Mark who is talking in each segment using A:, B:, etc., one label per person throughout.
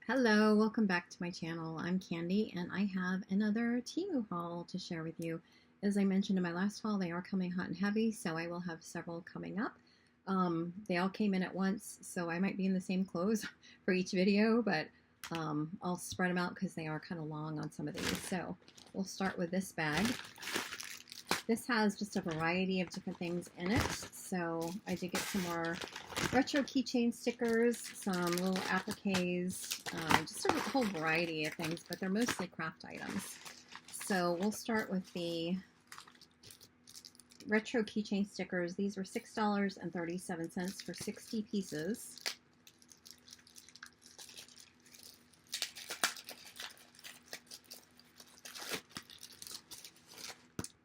A: Hello, welcome back to my channel. I'm Candy and I have another Temu haul to share with you. As I mentioned in my last haul, they are coming hot and heavy, so I will have several coming up. They all came in at once, so I might be in the same clothes for each video, but I'll spread them out because they are kind of long on some of these. So we'll start with this bag. This has just a variety of different things in it. So I did get some more retro keychain stickers, some little appliques, just a whole variety of things, but they're mostly craft items. So we'll start with the retro keychain stickers. These were $6.37 for 60 pieces.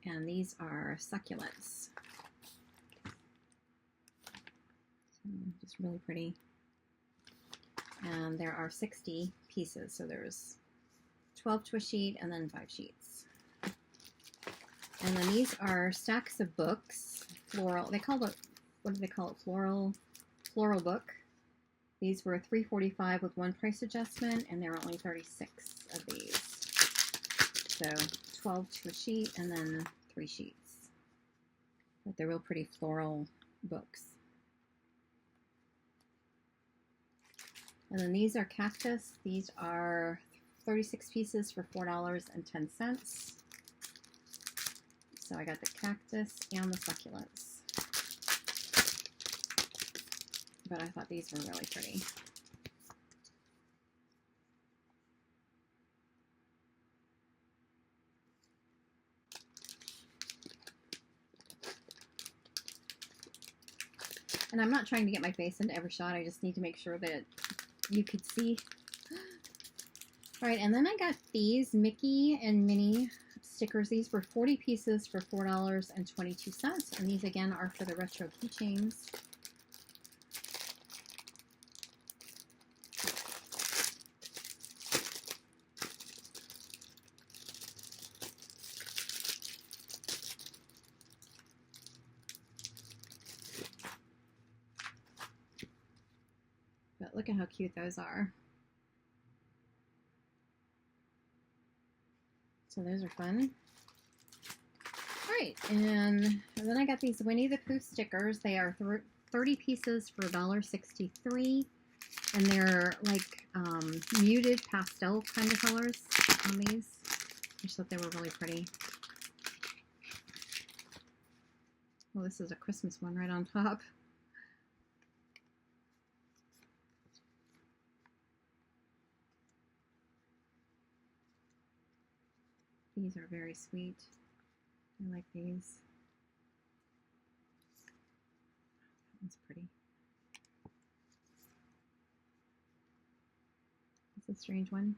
A: And these are succulents. So just really pretty. And there are 60 pieces, so there's 12 to a sheet and then 5 sheets. And then these are stacks of books, floral. They call it, what do they call it? Floral book. These were $3.45 with one price adjustment, and there were only 36 of these. So 12 to a sheet and then 3 sheets. But they're real pretty floral books. And then these are cactus. These are 36 pieces for $4.10. So I got the cactus and the succulents. But I thought these were really pretty. And I'm not trying to get my face into every shot. I just need to make sure that you could see. All right, and then I got these Mickey and Minnie stickers. These were 40 pieces for $4.22. And these, again, are for the retro keychains. But look at how cute those are. So those are fun. All right, and then I got these Winnie the Pooh stickers. They are 30 pieces for $1.63, and they're like muted pastel kind of colors on these. I just thought they were really pretty. Well, this is a Christmas one right on top. These are very sweet. I like these. That one's pretty. It's a strange one.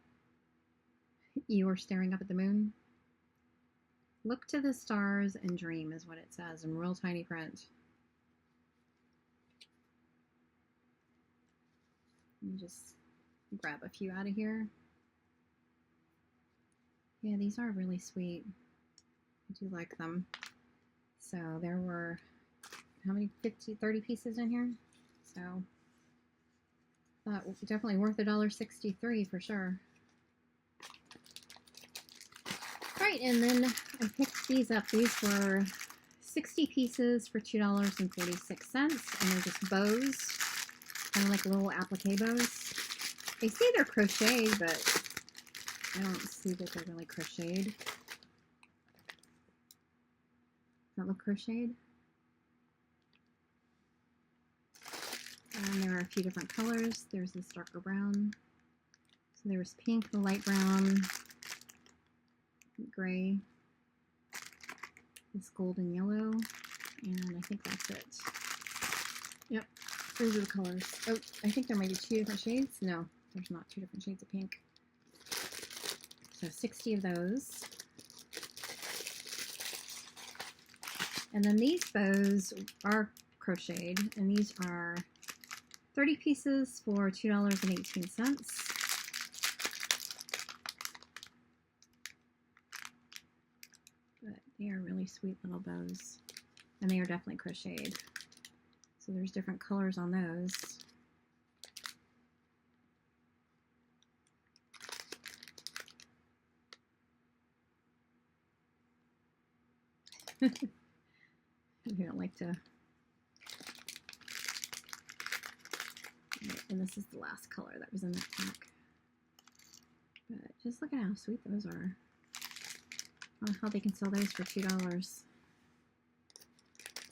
A: You are staring up at the moon. Look to the stars and dream is what it says in real tiny print. Let me just grab a few out of here. Yeah, these are really sweet. I do like them. So there were, how many, 30 pieces in here? So definitely worth $1.63 for sure. All right, and then I picked these up. These were 60 pieces for $2.46, and they're just bows, kind of like little applique bows. They say they're crocheted, but I don't see that they're really crocheted. Does that look crocheted? And there are a few different colors. There's this darker brown. So there was pink, the light brown, gray, this golden yellow, and I think that's it. Yep, those are the colors. Oh, I think there might be 2 different shades. No, there's not 2 different shades of pink. So 60 of those. And then these bows are crocheted, and these are 30 pieces for $2.18. But they are really sweet little bows, and they are definitely crocheted. So there's different colors on those. You don't like to. And this is the last color that was in that pack. But just look at how sweet those are. I don't know how they can sell those for $2. It's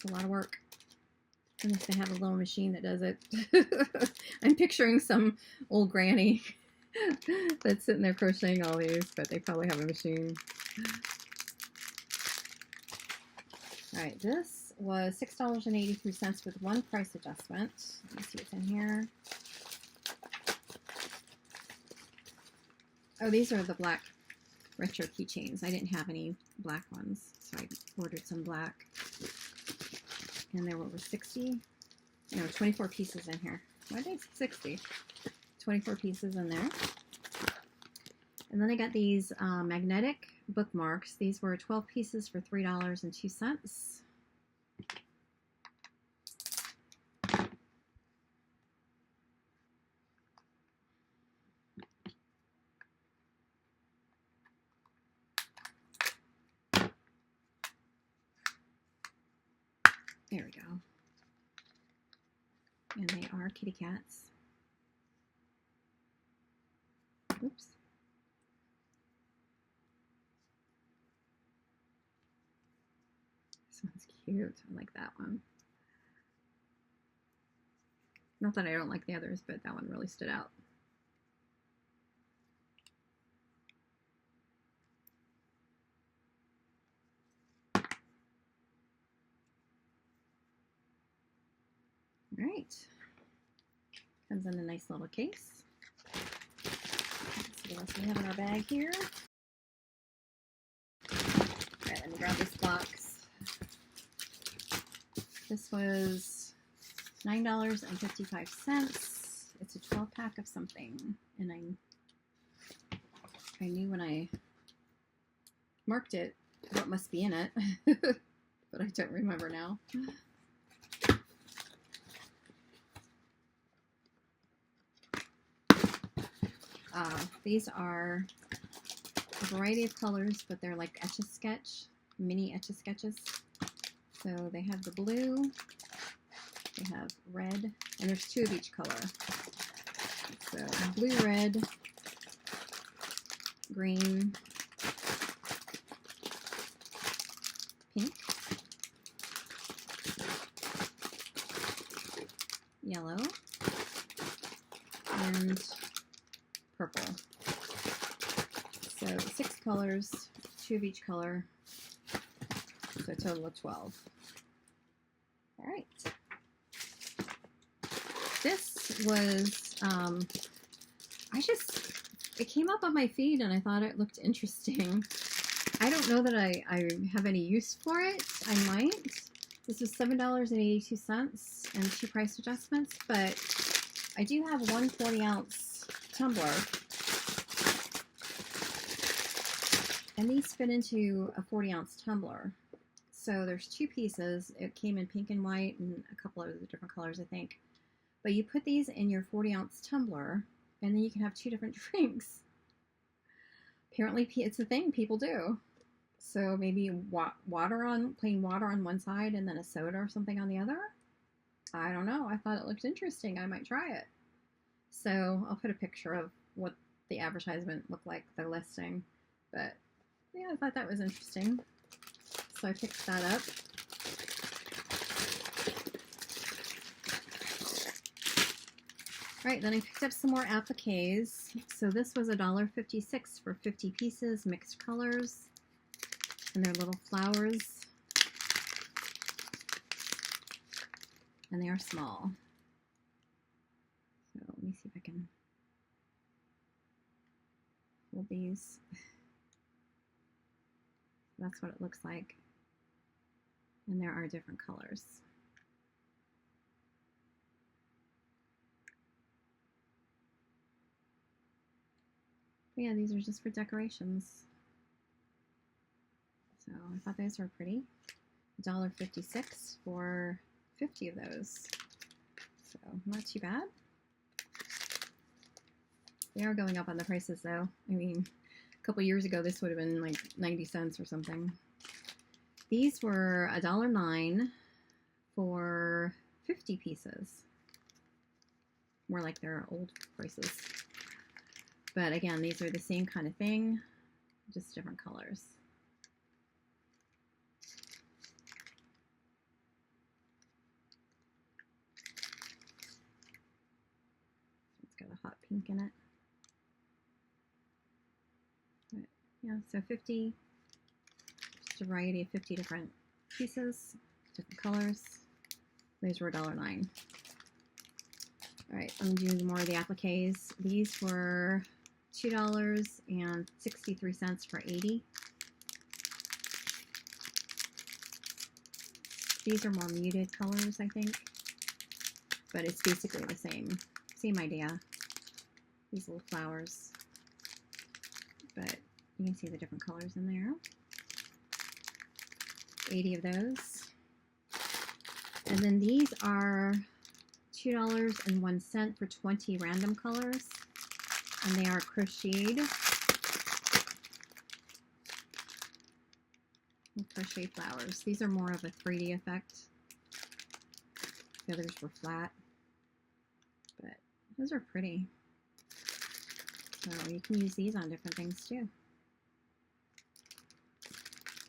A: a lot of work. Unless they have a little machine that does it. I'm picturing some old granny that's sitting there crocheting all these, but they probably have a machine. Alright, this was $6.83 with one price adjustment. Let me see what's in here. Oh, these are the black retro keychains. I didn't have any black ones, so I ordered some black. And there were 24 pieces in here. Why did I say 60? 24 pieces in there. And then I got these magnetic bookmarks. These were 12 pieces for $3.02. There we go. And they are kitty cats. Oops. This one's cute. I like that one. Not that I don't like the others, but that one really stood out. All right. Comes in a nice little case. Let's see what else we have in our bag here. All right, let me grab this box. This was $9.55. It's a 12-pack of something, and I knew when I marked it what must be in it, but I don't remember now. These are a variety of colors, but they're like Etch-a-Sketch, mini Etch-a-Sketches. So they have the blue, they have red, and there's two of each color. So blue, red, green, pink, yellow, and purple. So 6 colors, 2 of each color, so a total of 12. All right. This was, it came up on my feed and I thought it looked interesting. I don't know that I have any use for it. I might. This was $7.82 and 2 price adjustments, but I do have one 40-ounce tumbler. And these fit into a 40-ounce tumbler. So there's 2 pieces. It came in pink and white and a couple of the different colors, I think. But you put these in your 40-ounce tumbler, and then you can have 2 different drinks. Apparently, it's a thing people do. So maybe plain water on one side and then a soda or something on the other. I don't know. I thought it looked interesting. I might try it. So I'll put a picture of what the advertisement looked like, the listing. But yeah, I thought that was interesting. So I picked that up. All right, then I picked up some more appliques. So this was $1.56 for 50 pieces, mixed colors, and they're little flowers. And they are small. So let me see if I can hold these. That's what it looks like. And there are different colors. But yeah, these are just for decorations. So I thought those were pretty. $1.56 for 50 of those. So not too bad. They are going up on the prices though. I mean, a couple years ago this would have been like 90 cents or something. These were $1.09 for 50 pieces. More like their old prices. But again, these are the same kind of thing, just different colors. It's got a hot pink in it. But yeah, so 50, just a variety of 50 different pieces, different colors. These were $1.09. All right, I'm doing more of the appliques. These were $2.63 for 80. These are more muted colors, I think, but it's basically the same idea. These little flowers, but you can see the different colors in there. 80 of those. And then these are $2.01 for 20 random colors, and they are crocheted. Crochet flowers. These are more of a 3D effect. The others were flat, but those are pretty. So you can use these on different things too.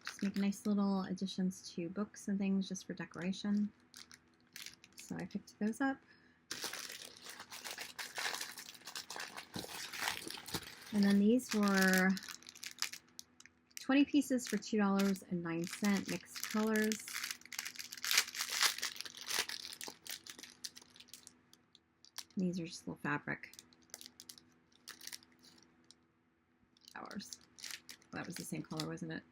A: Just make nice little additions to books and things just for decoration. So I picked those up. And then these were 20 pieces for $2.09, mixed colors. These are just little fabric flowers. Well, that was the same color, wasn't it?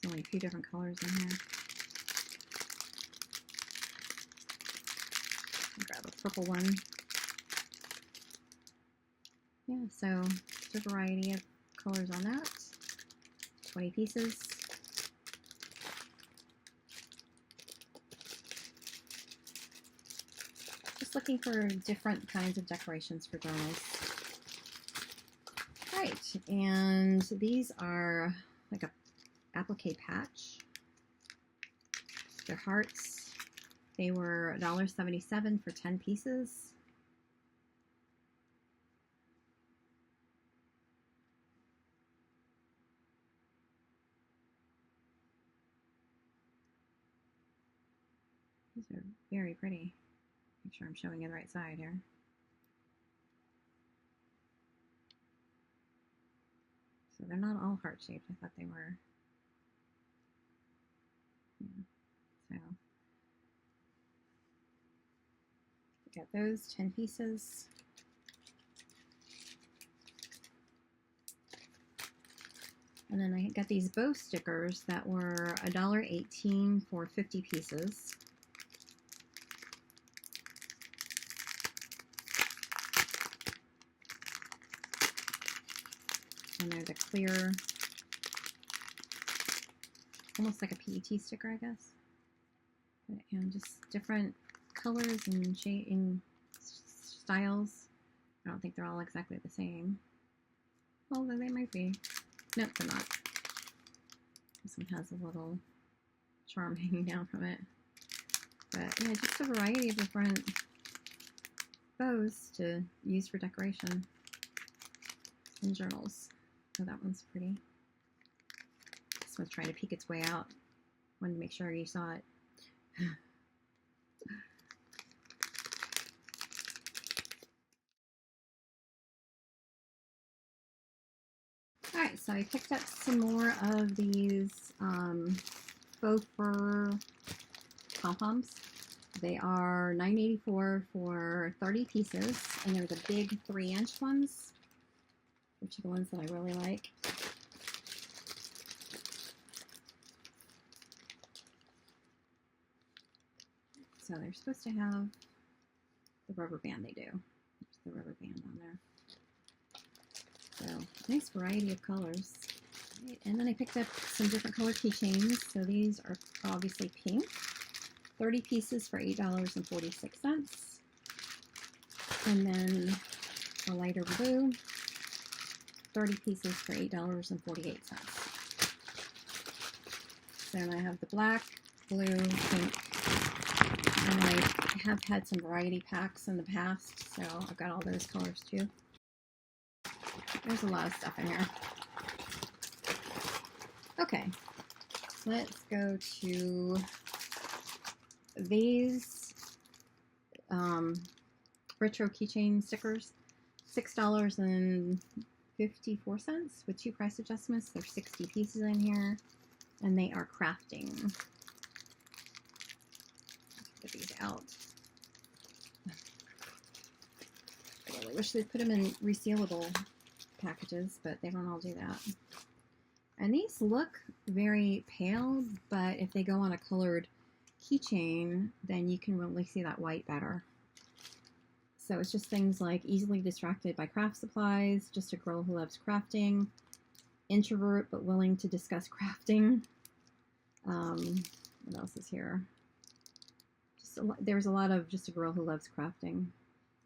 A: There's only a few different colors in here. Grab a purple one. Yeah, so there's a variety of colors on that. 20 pieces. Just looking for different kinds of decorations for journals. Right, and these are like a applique patch. They're hearts. They were $1.77 for 10 pieces. These are very pretty. Make sure I'm showing you the right side here. So they're not all heart-shaped. I thought they were. Yeah. So got those 10 pieces. And then I got these bow stickers that were $1.18 for 50 pieces. And they're the clear, almost like a PET sticker, I guess. And just different colors and shade styles. I don't think they're all exactly the same. Although they might be. Nope, they're not. This one has a little charm hanging down from it. But yeah, just a variety of different bows to use for decoration in journals. So that one's pretty. This one's trying to peek its way out. Wanted to make sure you saw it. Alright, so I picked up some more of these faux fur pom-poms. They are $9.84 for 30 pieces, and they're the big 3-inch ones, which are the ones that I really like. So they're supposed to have the rubber band. They do. There's the rubber band on there. So nice variety of colors. Right. And then I picked up some different color keychains. So these are obviously pink. 30 pieces for $8.46. And then a lighter blue, 30 pieces for $8.48. So then I have the black, blue, pink, and I have had some variety packs in the past, so I've got all those colors too. There's a lot of stuff in here. Okay, let's go to these retro keychain stickers. $6.54 with 2 price adjustments. There's 60 pieces in here, and they are crafting. Get these out. I really wish they'd put them in resealable packages, but they don't all do that. And these look very pale, but if they go on a colored keychain, then you can really see that white better. So it's just things like easily distracted by craft supplies, just a girl who loves crafting, introvert but willing to discuss crafting. What else is here? There's a lot of just a girl who loves crafting.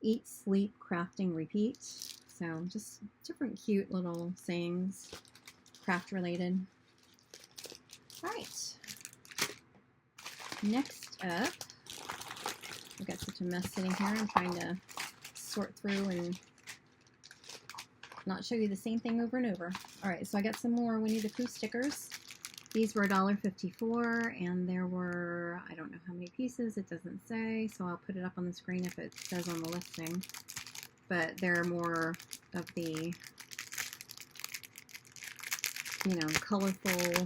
A: Eat, sleep, crafting, repeat. So just different cute little sayings, craft related. All right. Next up, I've got such a mess sitting here. I'm trying to sort through and not show you the same thing over and over. All right, so I got some more Winnie the Pooh stickers. These were $1.54, and there were, I don't know how many pieces, it doesn't say, so I'll put it up on the screen if it says on the listing. But there are more of the, you know, colorful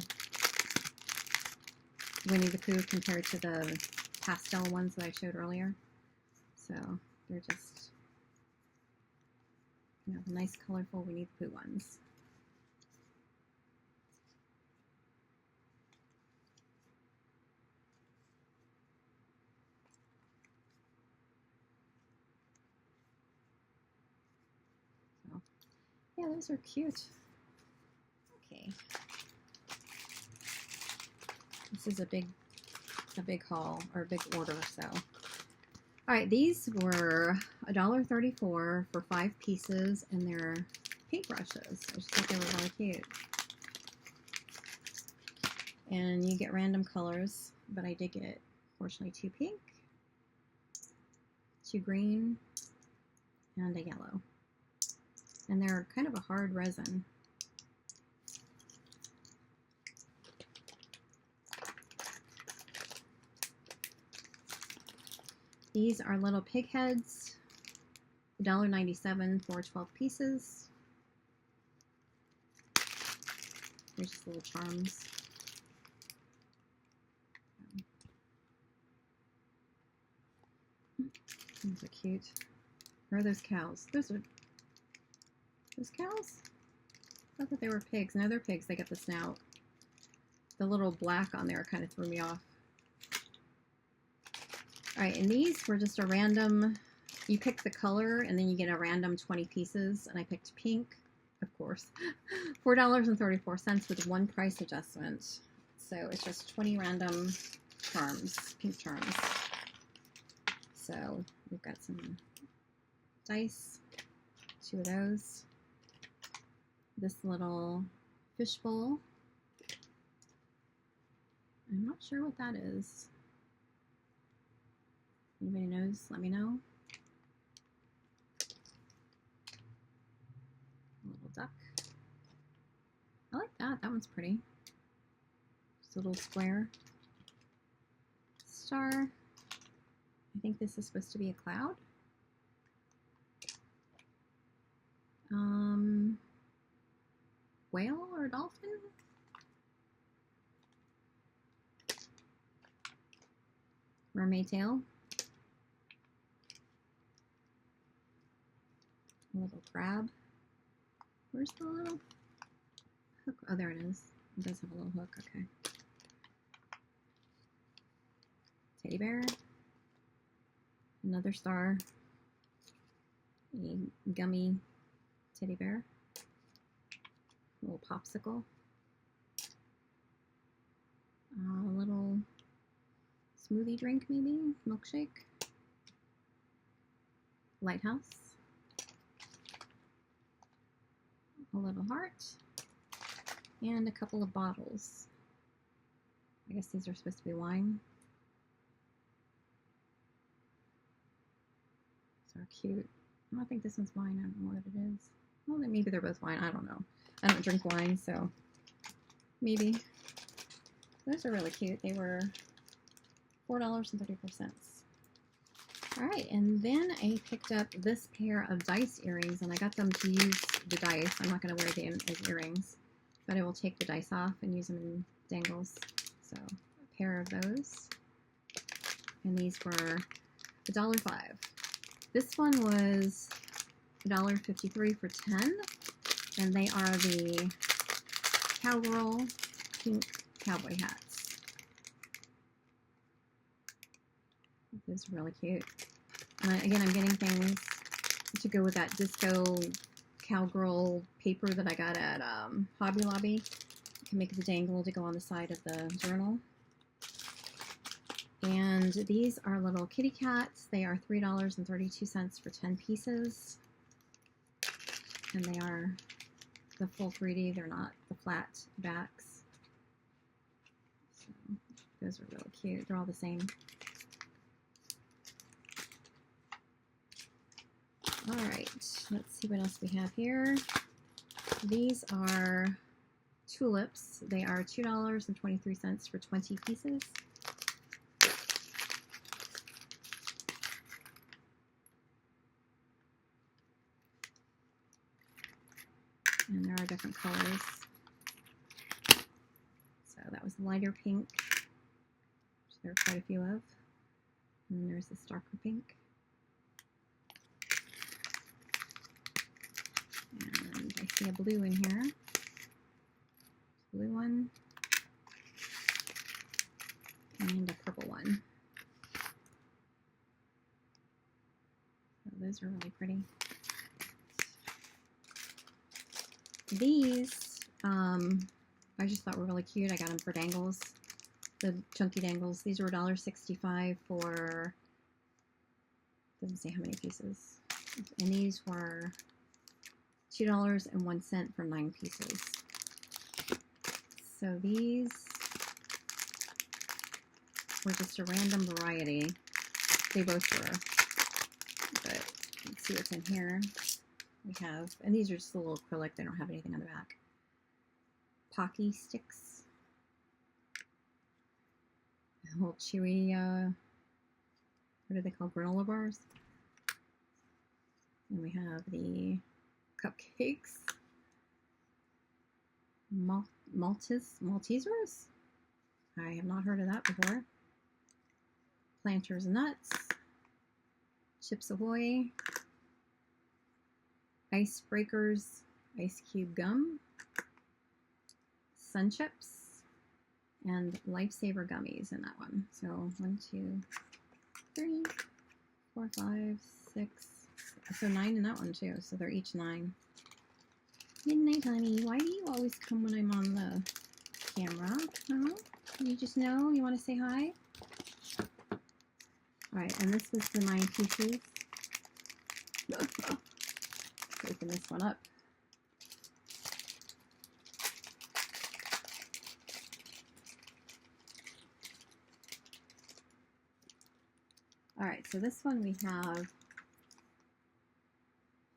A: Winnie the Pooh compared to the pastel ones that I showed earlier. So they're just, you know, nice colorful Winnie the Pooh ones. So, yeah, those are cute. Okay. This is a big haul, or a big order, so. All right, these were $1.34 for 5 pieces, and they're paintbrushes. I just thought they were really cute. And you get random colors, but I did get, fortunately, 2 pink, 2 green, and a yellow. And they're kind of a hard resin. These are little pig heads, $1.97 for 12 pieces. They're just little charms. These are cute. Where are those cows? Those cows? I thought they were pigs. No, they're pigs. They got the snout. The little black on there kind of threw me off. All right, and these were just a random, you pick the color and then you get a random 20 pieces, and I picked pink, of course, $4.34 with 1 price adjustment. So it's just 20 random charms, pink charms. So we've got some dice, 2 of those, this little fishbowl. I'm not sure what that is. Anybody knows? Let me know. A little duck. I like that. That one's pretty. Just a little square. Star. I think this is supposed to be a cloud. Whale or dolphin? Mermaid tail. A little crab. Where's the little hook? Oh, there it is. It does have a little hook. Okay. Teddy bear. Another star. A gummy teddy bear. A little popsicle. A little smoothie drink, maybe? Milkshake. lighthouse, a little heart, and a couple of bottles. I guess these are supposed to be wine. So cute. I don't think this one's wine. I don't know what it is. Well, then maybe they're both wine. I don't know. I don't drink wine, so maybe. Those are really cute. They were $4.34. All right, and then I picked up this pair of dice earrings, and I got them to use the dice. I'm not going to wear them as earrings, but I will take the dice off and use them in dangles. So a pair of those, and these were $1.05. This one was $1.53 for 10, and they are the Cowgirl pink cowboy hats. This is really cute. And again, I'm getting things to go with that disco cowgirl paper that I got at Hobby Lobby. You can make the dangle to go on the side of the journal. And these are little kitty cats. They are $3.32 for 10 pieces. And they are the full 3D. They're not the flat backs. So those are really cute. They're all the same. All right, let's see what else we have here. These are tulips. They are $2.23 for 20 pieces. And there are different colors. So that was lighter pink, which there are quite a few of. And then there's this darker pink. And I see a blue in here. Blue one. And a purple one. So those are really pretty. These, I just thought were really cute. I got them for dangles, the chunky dangles. These were $1.65 for, doesn't say how many pieces. And these were $2.01 for 9 pieces. So these were just a random variety. They both were, but let's see what's in here. We have, and these are just a little acrylic. They don't have anything on the back. Pocky sticks. A little chewy, what are they called? Granola bars. And we have the cupcakes. Maltesers? I have not heard of that before. Planters Nuts. Chips Ahoy. Icebreakers Ice Cube Gum. Sun Chips. And Lifesaver Gummies in that one. So 1, 2, 3, 4, 5, 6. So 9 in that one too. So they're each 9. Midnight honey, why do you always come when I'm on the camera? Huh? You just know you want to say hi? Alright, and this was the 9 pieces. Open this one up. Alright, so this one we have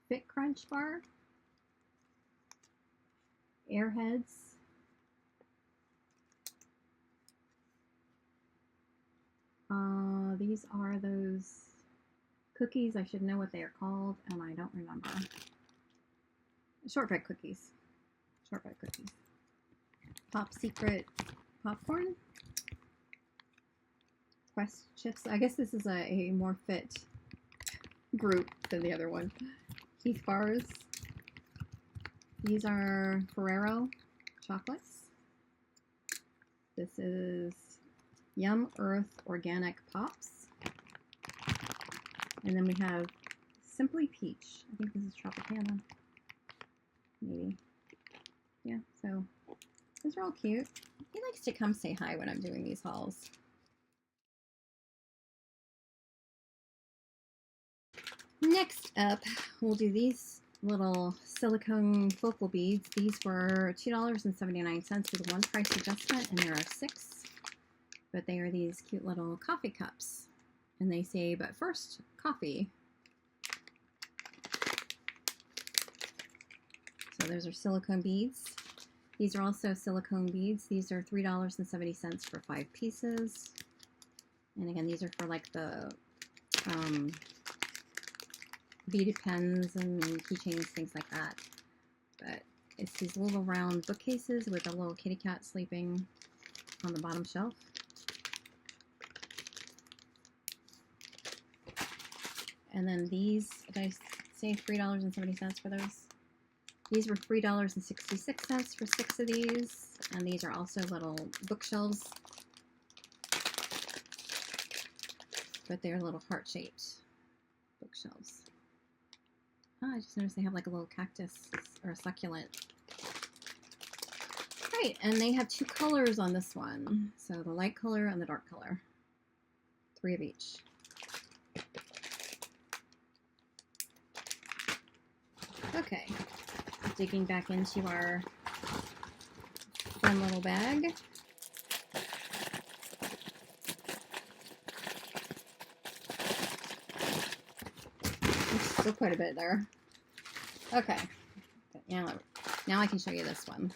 A: Fit Crunch Bar, Airheads, these are those cookies. I should know what they are called, and I don't remember. Shortbread cookies. Shortbread cookies. Top Secret popcorn. Quest chips. I guess this is a more fit group than the other one. Keith bars. These are Ferrero chocolates. This is Yum Earth Organic Pops. And then we have Simply Peach. I think this is Tropicana. Maybe. Yeah, so those are all cute. He likes to come say hi when I'm doing these hauls. Next up, we'll do these little silicone focal beads. These were $2.79 with one price adjustment, and there are 6. But they are these cute little coffee cups. And they say, but first, coffee. So those are silicone beads. These are also silicone beads. These are $3.70 for 5 pieces. And again, these are for like the beaded pens and keychains, things like that. But it's these little round bookcases with a little kitty cat sleeping on the bottom shelf. And then these, did I say $3.70 for those? These were $3.66 for 6 of these. And these are also little bookshelves. But they're little heart-shaped bookshelves. Oh, I just noticed they have like a little cactus or a succulent. Right, and they have 2 colors on this one. So the light color and the dark color. 3 of each. Okay, digging back into our fun little bag. There's still quite a bit there. Okay, now I can show you this one.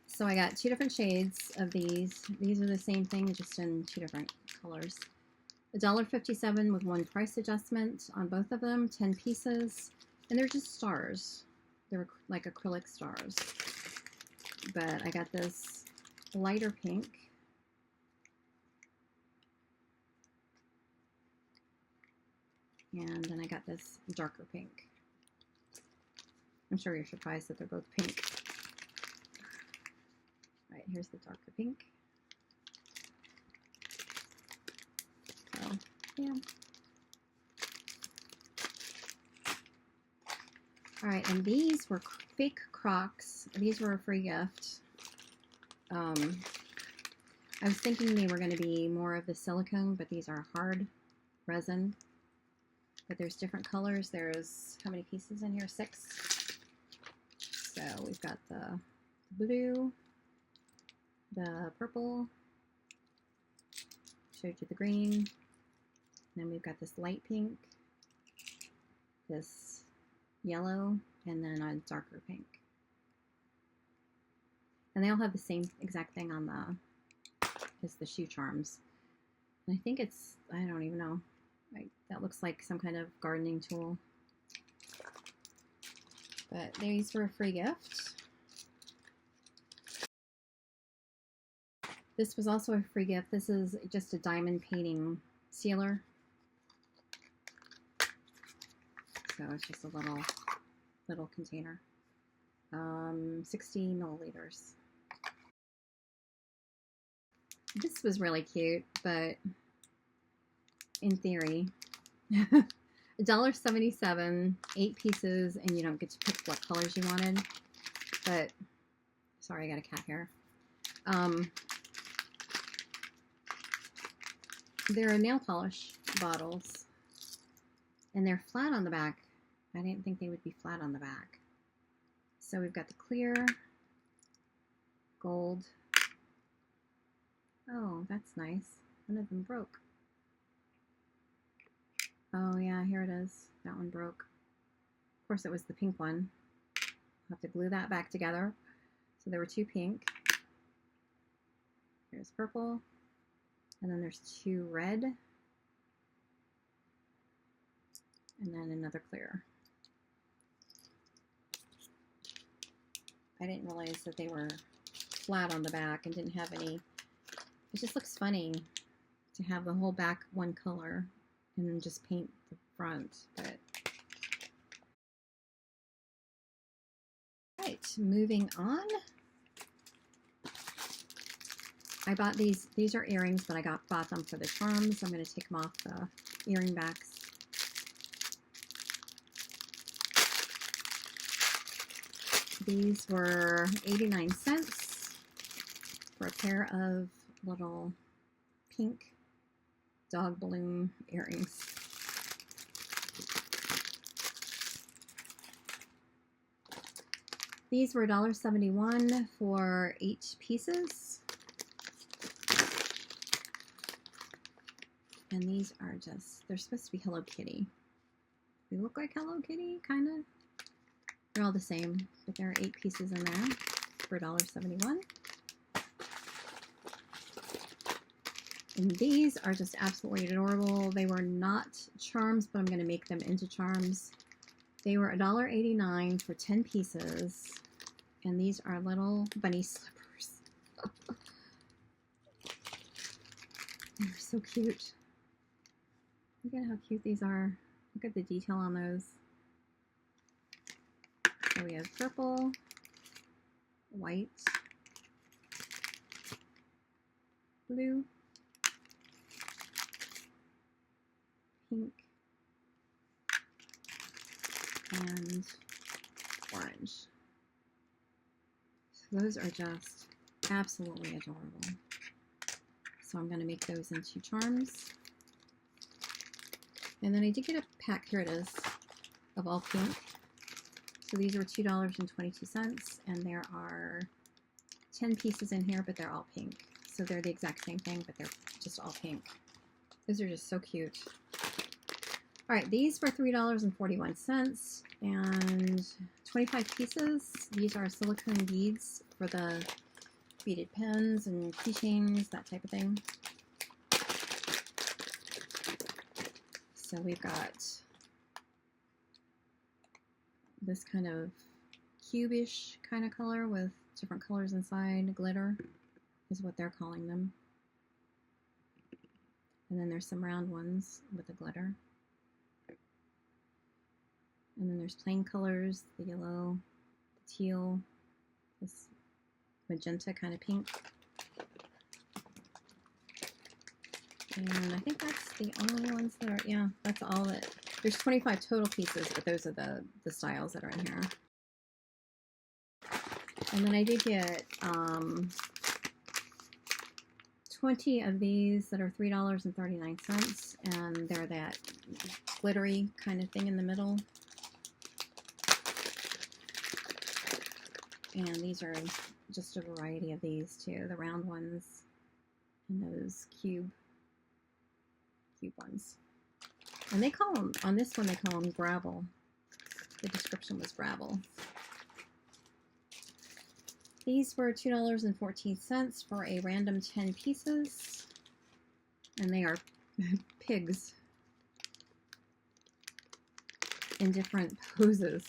A: So I got 2 different shades of these. These are the same thing, just in 2 different colors. $1.57 with 1 price adjustment on both of them, 10 pieces. And they're just stars. They're like acrylic stars. But I got this lighter pink. And then I got this darker pink. I'm sure you're surprised that they're both pink. All right, here's the darker pink. So, yeah. All right, and these were fake Crocs. These were a free gift. I was thinking they were going to be more of the silicone, but these are hard resin. But there's different colors. There's, how many pieces in here? 6. So we've got the blue, the purple, showed you the green, and then we've got this light pink, this yellow, and then a darker pink. And they all have the same exact thing on as the shoe charms. And I think it's, I don't even know. That looks like some kind of gardening tool. But these were a free gift. This was also a free gift. This is just a diamond painting sealer. So it's just a little container. 60 milliliters. This was really cute, but in theory, $1.77, 8 pieces, and you don't get to pick what colors you wanted. But, sorry, I got a cat hair. There are nail polish bottles, and they're flat on the back. I didn't think they would be flat on the back. So we've got the clear, gold. Oh, that's nice. One of them broke. Oh yeah, here it is. That one broke. Of course, it was the pink one. I'll have to glue that back together. So there were 2 pink. There's purple. And then there's 2 red. And then another clear. I didn't realize that they were flat on the back and didn't have any. It just looks funny to have the whole back one color and then just paint the front. But right, moving on. I bought these. These are earrings, but I bought them for the charms. I'm going to take them off the earring backs. These were 89 cents for a pair of little pink dog balloon earrings. These were $1.71 for 8 pieces. And these are just, they're supposed to be Hello Kitty. They look like Hello Kitty, kind of. They're all the same, but there are 8 pieces in there for $1.71. And these are just absolutely adorable. They were not charms, but I'm going to make them into charms. They were $1.89 for 10 pieces. And these are little bunny slippers. They're so cute. Look at how cute these are. Look at the detail on those. So we have purple, white, blue, pink, and orange. So those are just absolutely adorable. So I'm going to make those into charms. And then I did get a pack, here it is, of all pink. So these were $2.22, and there are 10 pieces in here, but they're all pink. So they're the exact same thing, but they're just all pink. Those are just so cute. All right, these were $3.41, and 25 pieces. These are silicone beads for the beaded pens and keychains, that type of thing. So we've got this kind of cube-ish kind of color with different colors inside. Glitter is what they're calling them. And then there's some round ones with the glitter. And then there's plain colors, the yellow, the teal, this magenta kind of pink. And I think that's the only ones that are, yeah, that's all that, there's 25 total pieces, but those are the styles that are in here. And then I did get 20 of these that are $3.39, and they're that glittery kind of thing in the middle. And these are just a variety of these too, the round ones and those cube ones. And they call them, on this one they call them gravel. The description was gravel. These were $2.14 for a random 10 pieces. And they are pigs in different poses.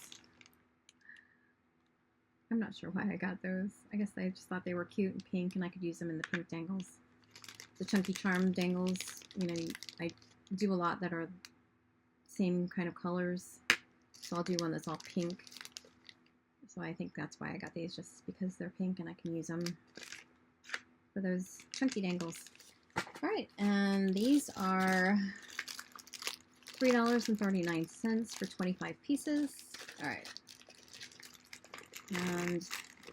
A: I'm not sure why I got those. I guess I just thought they were cute and pink, and I could use them in the pink dangles. The chunky charm dangles, you know, I do a lot that are same kind of colors. So I'll do one that's all pink. So I think that's why I got these, just because they're pink and I can use them for those chunky dangles. All right, and these are $3.39 for 25 pieces. All right. And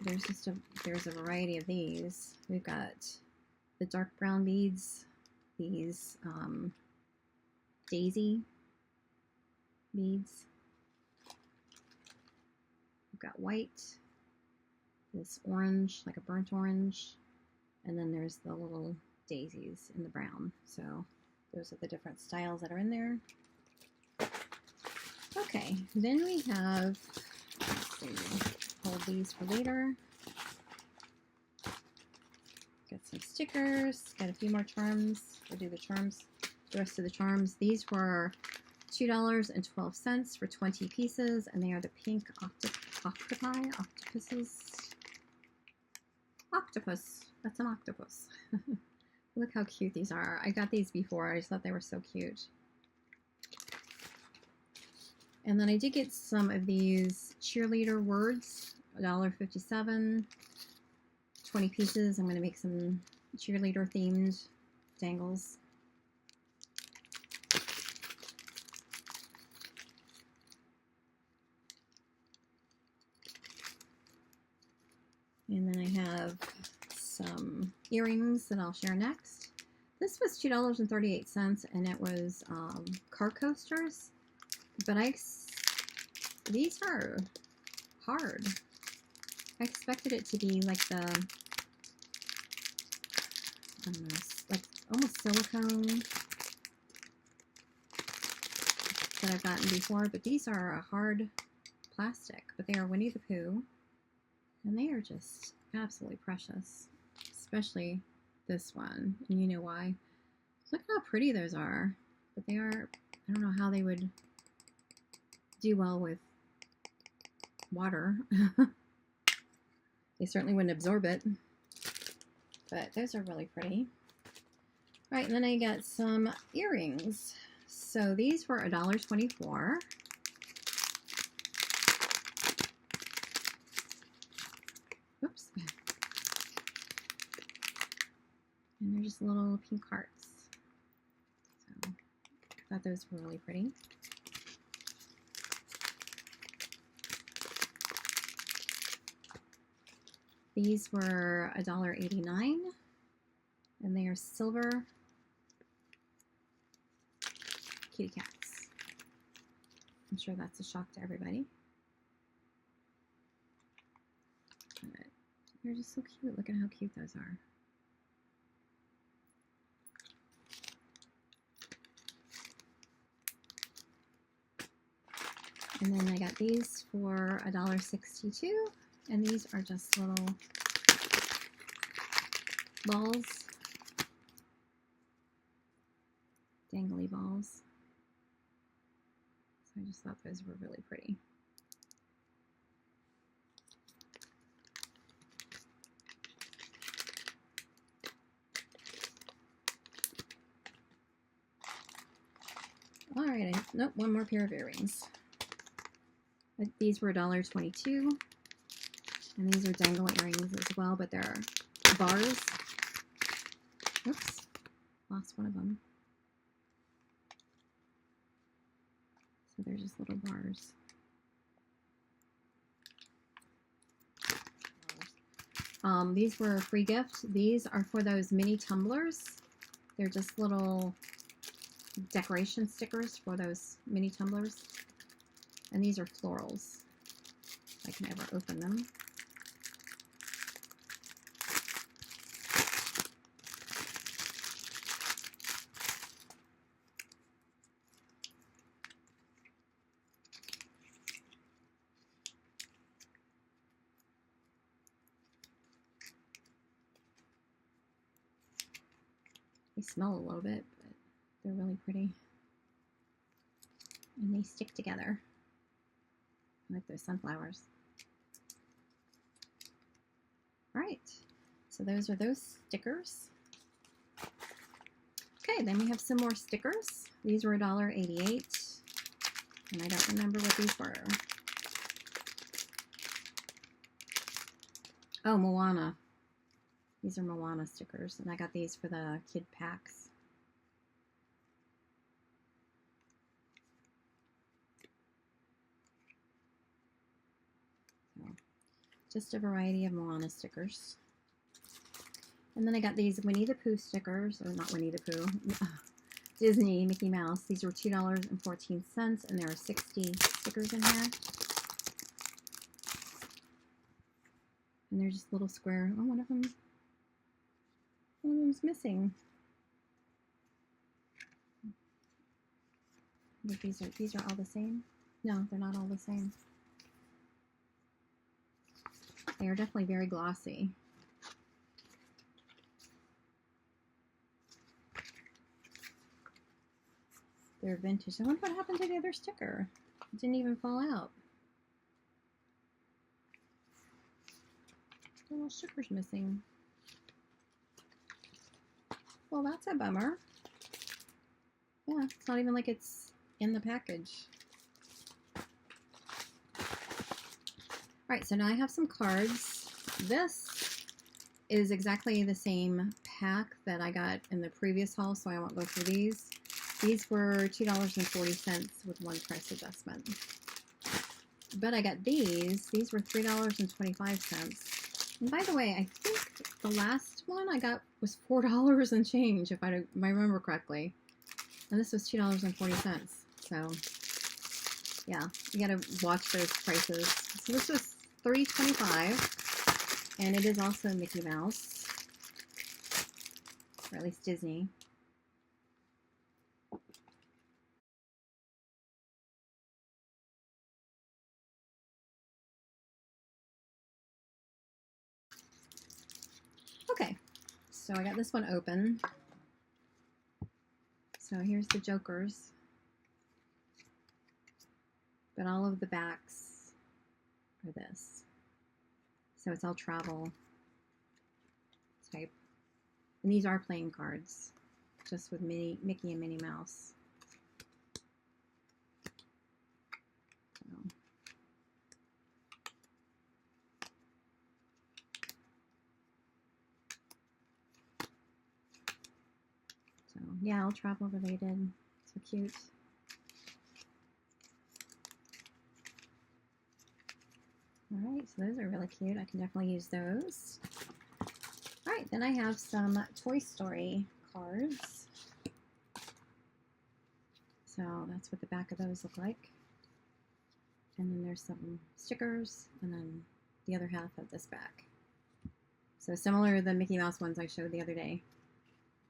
A: there's a variety of these. We've got the dark brown beads, these daisy beads. We've got white, this orange, like a burnt orange, and then there's the little daisies in the brown. So those are the different styles that are in there. Okay, then we have, let's see, hold these for later. Got some stickers, got a few more charms. We'll do the charms, the rest of the charms. These were $2.12 for 20 pieces, and they are the pink octopuses. Octopus, that's an octopus. Look how cute these are. I got these before, I just thought they were so cute. And then I did get some of these cheerleader words, $1.57, 20 pieces. I'm going to make some cheerleader themed dangles. And then I have some earrings that I'll share next. This was $2.38, and it was car coasters. But these are hard. I expected it to be like the, I don't know, like almost silicone that I've gotten before, but these are a hard plastic, but they are Winnie the Pooh, and they are just absolutely precious, especially this one, and you know why. Look how pretty those are, but they are, I don't know how they would do well with water. They certainly wouldn't absorb it, but those are really pretty. All right, and then I got some earrings. So these were $1.24. Oops. And they're just little pink hearts. So I thought those were really pretty. These were $1.89, and they are silver kitty cats. I'm sure that's a shock to everybody. But they're just so cute. Look at how cute those are. And then I got these for $1.62, and these are just little balls, dangly balls. So I just thought those were really pretty. All right, nope, one more pair of earrings. These were $1.22, and these are dangle earrings as well, but they're bars. Oops, lost one of them. So they're just little bars. These were a free gift. These are for those mini tumblers. They're just little decoration stickers for those mini tumblers. And these are florals. If I can ever open them. They smell a little bit, but they're really pretty. And they stick together like those sunflowers. All right, so those are those stickers. Okay, then we have some more stickers. These were $1.88, and I don't remember what these were. Oh, Moana. These are Moana stickers, and I got these for the kid packs. So, just a variety of Moana stickers. And then I got these Winnie the Pooh stickers, or not Winnie the Pooh, Disney Mickey Mouse. These were $2.14, and there are 60 stickers in here. And they're just little square. Oh, one of them's missing. But these are all the same. No, they're not all the same. They are definitely very glossy. They're vintage. I wonder what happened to the other sticker. It didn't even fall out. The little sticker's missing. Well, that's a bummer. Yeah, it's not even like it's in the package. Alright, so now I have some cards. This is exactly the same pack that I got in the previous haul, so I won't go through these. These were $2.40 with one price adjustment. But I got these. These were $3.25. And by the way, I think the last one I got was $4 and change, if I remember correctly. And this was $2.40. So, yeah, you gotta watch those prices. So this was $3.25. And it is also Mickey Mouse, or at least Disney. Okay, so I got this one open. So here's the jokers. But all of the backs are this. So it's all travel type. And these are playing cards, just with Mickey and Minnie Mouse. So yeah, all travel related. So cute. Alright, so those are really cute. I can definitely use those. Alright, then I have some Toy Story cards. So that's what the back of those look like. And then there's some stickers, and then the other half of this back. So similar to the Mickey Mouse ones I showed the other day.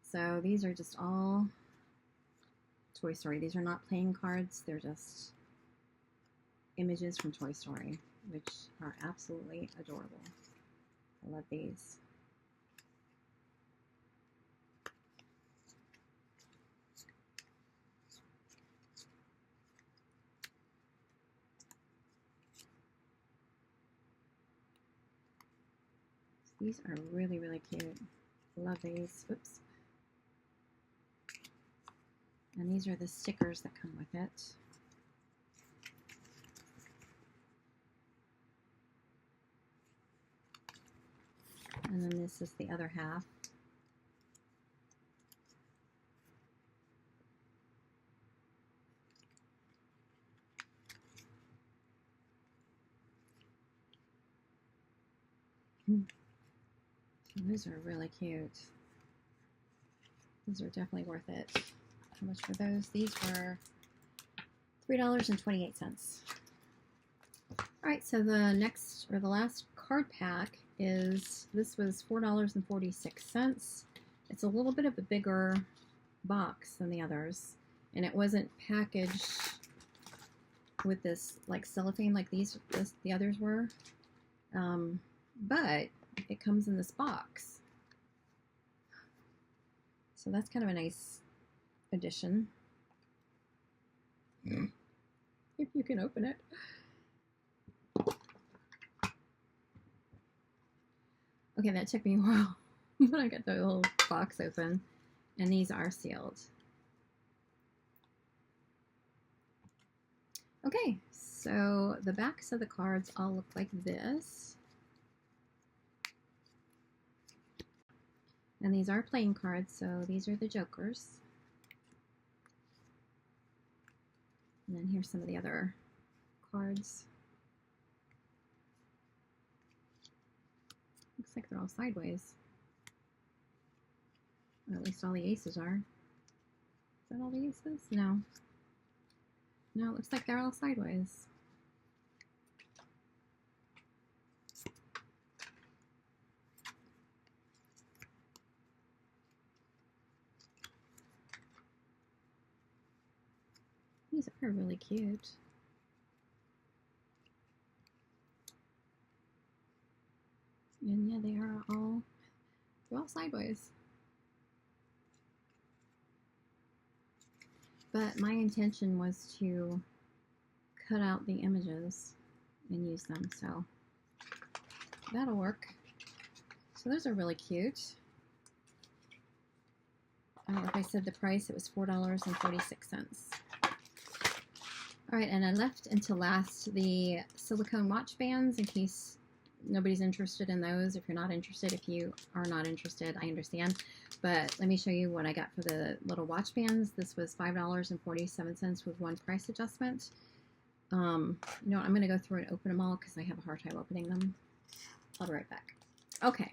A: So these are just all Toy Story. These are not playing cards. They're just images from Toy Story, which are absolutely adorable. I love these. These are really, really cute. Love these. Oops. And these are the stickers that come with it. And then this is the other half. So these are really cute. These are definitely worth it. How much were those? These were $3.28. All right, so the next, or the last card pack is, this was $4.46. It's a little bit of a bigger box than the others, and it wasn't packaged with this like cellophane like the others were, but it comes in this box. So that's kind of a nice addition. If you can open it. Okay, that took me a while, but I got the little box open, and these are sealed. Okay, so the backs of the cards all look like this. And these are playing cards, so these are the jokers. And then here's some of the other cards. Looks like they're all sideways. Or at least all the aces are. Is that all the aces? No. No, it looks like they're all sideways. These are really cute. And yeah, they're all sideways. But my intention was to cut out the images and use them, so that'll work. So those are really cute. Like I said, the price, it was $4.46. All right, and I left until last the silicone watch bands in case nobody's interested in those. If you're not interested, if you are not interested, I understand. But let me show you what I got for the little watch bands. This was $5.47 with one price adjustment. You know what, I'm going to go through and open them all because I have a hard time opening them. I'll be right back. Okay,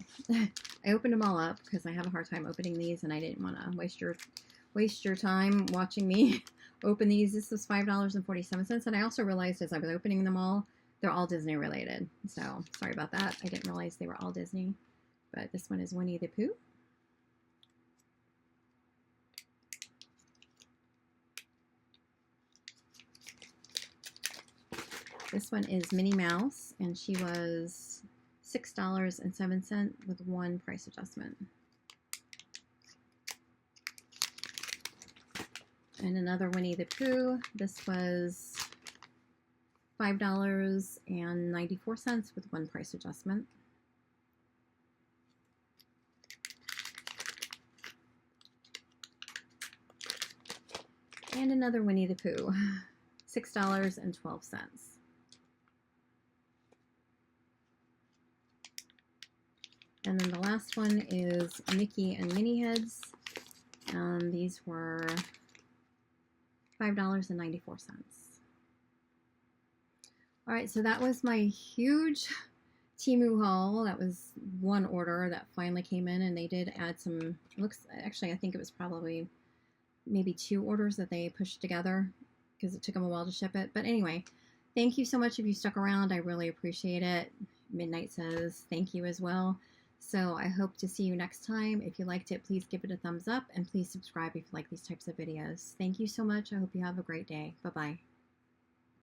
A: I opened them all up because I have a hard time opening these, and I didn't want to waste your time watching me open these. This was $5.47, and I also realized as I was opening them all they're all Disney related. So sorry about that. I didn't realize they were all Disney. But this one is Winnie the Pooh. This one is Minnie Mouse, and she was $6.07 with one price adjustment. And another Winnie the Pooh. This was $5.94 with one price adjustment. And another Winnie the Pooh, $6.12. And then the last one is Mickey and Minnie heads. These were $5.94. All right, so that was my huge Temu haul. That was one order that finally came in, and they did add some, actually I think it was probably maybe 2 orders that they pushed together because it took them a while to ship it. But anyway, thank you so much if you stuck around. I really appreciate it. Midnight says thank you as well. So I hope to see you next time. If you liked it, please give it a thumbs up, and please subscribe if you like these types of videos. Thank you so much. I hope you have a great day. Bye-bye.